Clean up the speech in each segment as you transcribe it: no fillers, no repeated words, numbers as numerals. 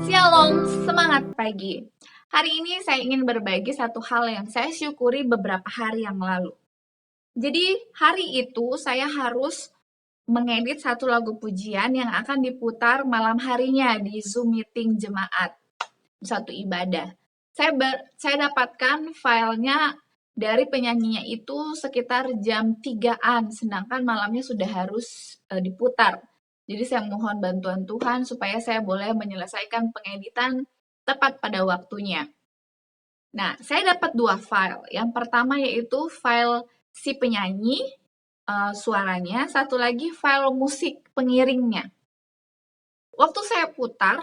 Shalom, semangat pagi. Hari ini saya ingin berbagi satu hal yang saya syukuri beberapa hari yang lalu. Jadi hari itu saya harus mengedit satu lagu pujian yang akan diputar malam harinya di Zoom meeting jemaat, satu ibadah. Saya dapatkan filenya dari penyanyinya itu sekitar jam 3-an, sedangkan malamnya sudah harus diputar. Jadi saya mohon bantuan Tuhan supaya saya boleh menyelesaikan pengeditan tepat pada waktunya. Nah, saya dapat dua file. Yang pertama yaitu file si penyanyi, suaranya, satu lagi file musik pengiringnya. Waktu saya putar,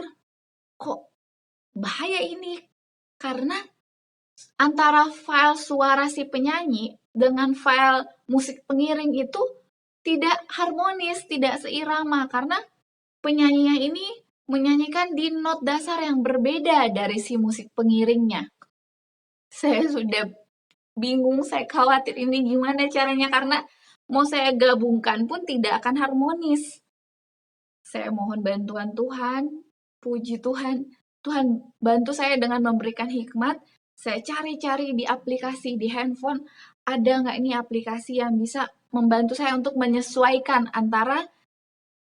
kok bahaya ini? Karena antara file suara si penyanyi dengan file musik pengiring itu tidak harmonis, tidak seirama, karena penyanyinya ini menyanyikan di not dasar yang berbeda dari si musik pengiringnya. Saya sudah bingung, saya khawatir ini gimana caranya, karena mau saya gabungkan pun tidak akan harmonis. Saya mohon bantuan Tuhan, puji Tuhan. Tuhan bantu saya dengan memberikan hikmat. Saya cari-cari di aplikasi, di handphone, ada nggak ini aplikasi yang bisa membantu saya untuk menyesuaikan antara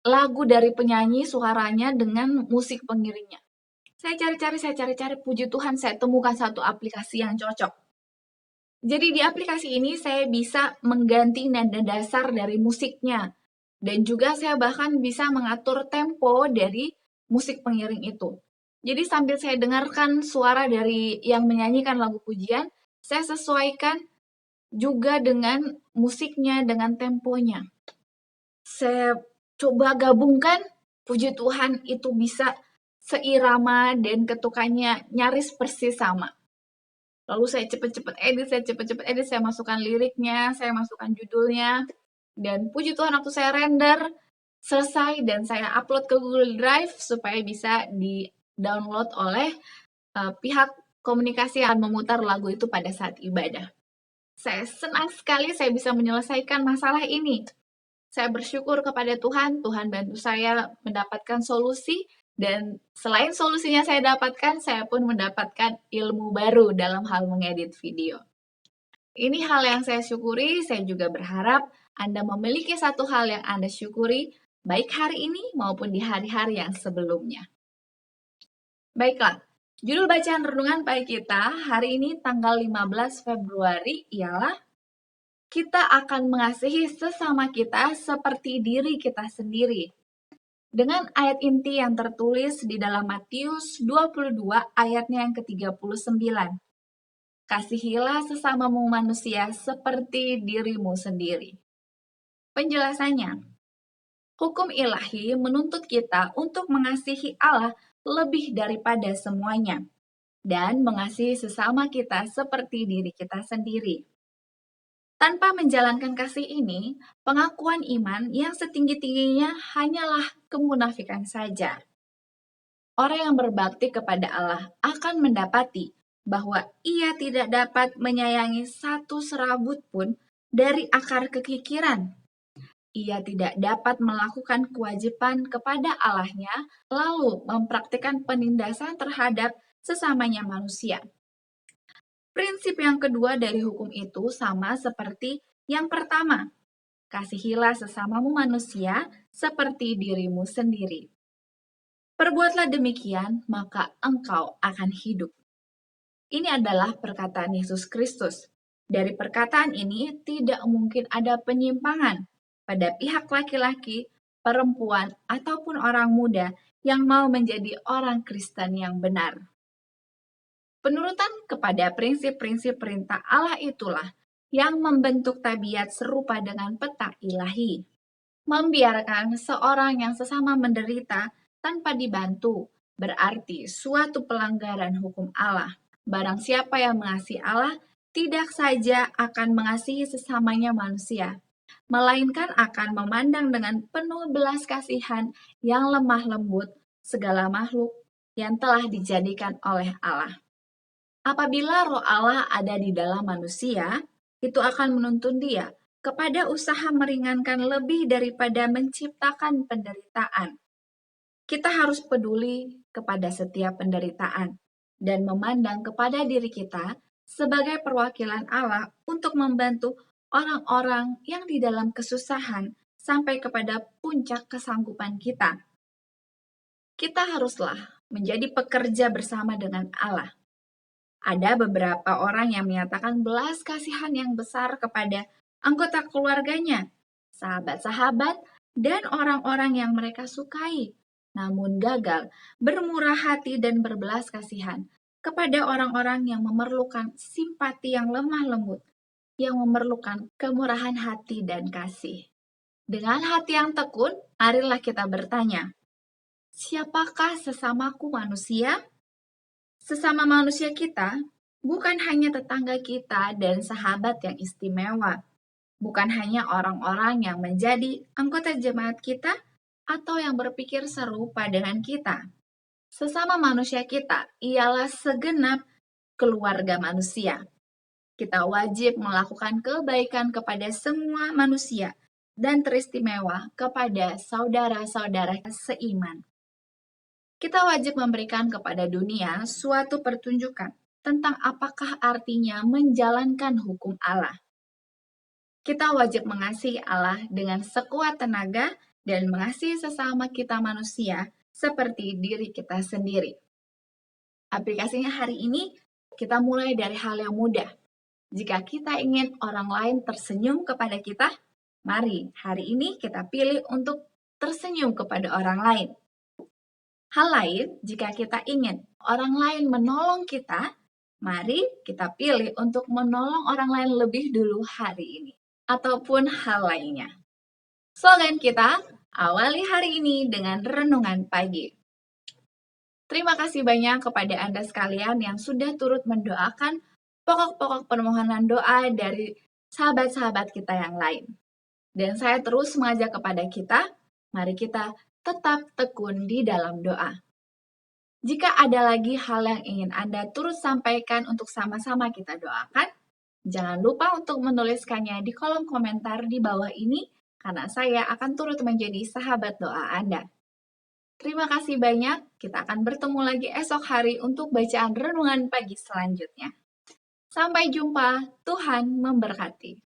lagu dari penyanyi suaranya dengan musik pengiringnya. Saya cari-cari, puji Tuhan saya temukan satu aplikasi yang cocok. Jadi di aplikasi ini saya bisa mengganti nada dasar dari musiknya. Dan juga saya bahkan bisa mengatur tempo dari musik pengiring itu. Jadi sambil saya dengarkan suara dari yang menyanyikan lagu pujian, saya sesuaikan juga dengan musiknya, dengan temponya. Saya coba gabungkan, puji Tuhan itu bisa seirama dan ketukannya nyaris persis sama. Lalu saya cepet-cepet edit, saya masukkan liriknya, saya masukkan judulnya, dan puji Tuhan waktu saya render, selesai dan saya upload ke Google Drive supaya bisa di-download oleh pihak komunikasi yang memutar lagu itu pada saat ibadah. Saya senang sekali saya bisa menyelesaikan masalah ini. Saya bersyukur kepada Tuhan, Tuhan bantu saya mendapatkan solusi, dan selain solusinya saya dapatkan, saya pun mendapatkan ilmu baru dalam hal mengedit video. Ini hal yang saya syukuri, saya juga berharap Anda memiliki satu hal yang Anda syukuri, baik hari ini maupun di hari-hari yang sebelumnya. Baiklah, judul bacaan renungan pagi kita hari ini tanggal 15 Februari ialah kita akan mengasihi sesama kita seperti diri kita sendiri. Dengan ayat inti yang tertulis di dalam Matius 22 ayatnya yang ke-39. Kasihilah sesamamu manusia seperti dirimu sendiri. Penjelasannya, hukum ilahi menuntut kita untuk mengasihi Allah lebih daripada semuanya, dan mengasihi sesama kita seperti diri kita sendiri. Tanpa menjalankan kasih ini, pengakuan iman yang setinggi-tingginya hanyalah kemunafikan saja. Orang yang berbakti kepada Allah akan mendapati bahwa ia tidak dapat menyayangi satu serabut pun dari akar kekikiran. Ia tidak dapat melakukan kewajiban kepada Allahnya, lalu mempraktikkan penindasan terhadap sesamanya manusia. Prinsip yang kedua dari hukum itu sama seperti yang pertama. Kasihilah sesamamu manusia seperti dirimu sendiri. Perbuatlah demikian, maka engkau akan hidup. Ini adalah perkataan Yesus Kristus. Dari perkataan ini tidak mungkin ada penyimpangan pada pihak laki-laki, perempuan, ataupun orang muda yang mau menjadi orang Kristen yang benar. Penurutan kepada prinsip-prinsip perintah Allah itulah yang membentuk tabiat serupa dengan peta ilahi. Membiarkan seorang yang sesama menderita tanpa dibantu berarti suatu pelanggaran hukum Allah. Barang siapa yang mengasihi Allah tidak saja akan mengasihi sesamanya manusia, melainkan akan memandang dengan penuh belas kasihan yang lemah lembut segala makhluk yang telah dijadikan oleh Allah. Apabila roh Allah ada di dalam manusia, itu akan menuntun dia kepada usaha meringankan lebih daripada menciptakan penderitaan. Kita harus peduli kepada setiap penderitaan dan memandang kepada diri kita sebagai perwakilan Allah untuk membantu orang-orang yang di dalam kesusahan sampai kepada puncak kesanggupan kita. Kita haruslah menjadi pekerja bersama dengan Allah. Ada beberapa orang yang menyatakan belas kasihan yang besar kepada anggota keluarganya, sahabat-sahabat, dan orang-orang yang mereka sukai, namun gagal bermurah hati dan berbelas kasihan kepada orang-orang yang memerlukan simpati yang lemah lembut, yang memerlukan kemurahan hati dan kasih. Dengan hati yang tekun, marilah kita bertanya, siapakah sesamaku manusia? Sesama manusia kita bukan hanya tetangga kita dan sahabat yang istimewa, bukan hanya orang-orang yang menjadi anggota jemaat kita atau yang berpikir serupa dengan kita. Sesama manusia kita ialah segenap keluarga manusia. Kita wajib melakukan kebaikan kepada semua manusia dan teristimewa kepada saudara-saudara seiman. Kita wajib memberikan kepada dunia suatu pertunjukan tentang apakah artinya menjalankan hukum Allah. Kita wajib mengasihi Allah dengan sekuat tenaga dan mengasihi sesama kita manusia seperti diri kita sendiri. Aplikasinya hari ini, kita mulai dari hal yang mudah. Jika kita ingin orang lain tersenyum kepada kita, mari hari ini kita pilih untuk tersenyum kepada orang lain. Hal lain, jika kita ingin orang lain menolong kita, mari kita pilih untuk menolong orang lain lebih dulu hari ini, ataupun hal lainnya. Slogan kita, awali hari ini dengan renungan pagi. Terima kasih banyak kepada Anda sekalian yang sudah turut mendoakan pokok-pokok permohonan doa dari sahabat-sahabat kita yang lain. Dan saya terus mengajak kepada kita, mari kita tetap tekun di dalam doa. Jika ada lagi hal yang ingin Anda turut sampaikan untuk sama-sama kita doakan, jangan lupa untuk menuliskannya di kolom komentar di bawah ini, karena saya akan turut menjadi sahabat doa Anda. Terima kasih banyak, kita akan bertemu lagi esok hari untuk bacaan renungan pagi selanjutnya. Sampai jumpa, Tuhan memberkati.